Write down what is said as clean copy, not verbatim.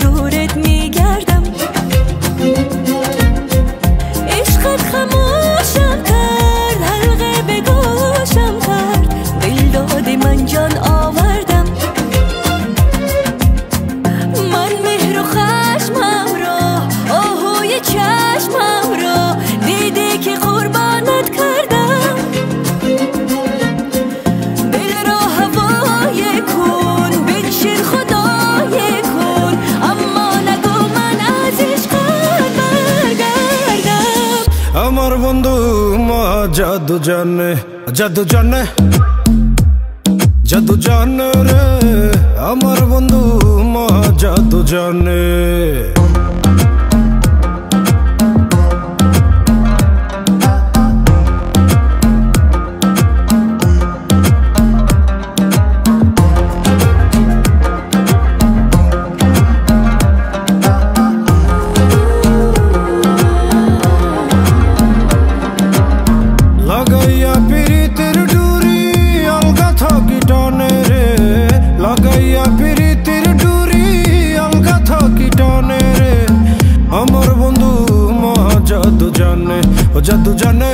دورت میگردم عشقت خموشم کرد حلقه به گوشم کرد دل داده من جان آوردم من مهر و خشمم را آهوی چشمم را دیده که قربانت کردم دل را هوای کن بنشین خدای کن اما نگو من از عشقت برگردم আমার বন্ধু মা জাদু জানে জাদু জানে জাদু জানে রে আমার বন্ধু মা জাদু জানে লাগাইয়া পিরিতের ডুরি আলগা থাকি টানে রে লাগাইয়া পিরিতের ডুরি আলগা থাকি টানে রে আমার বন্ধু মহা জাদু জানে ও জাদু জানে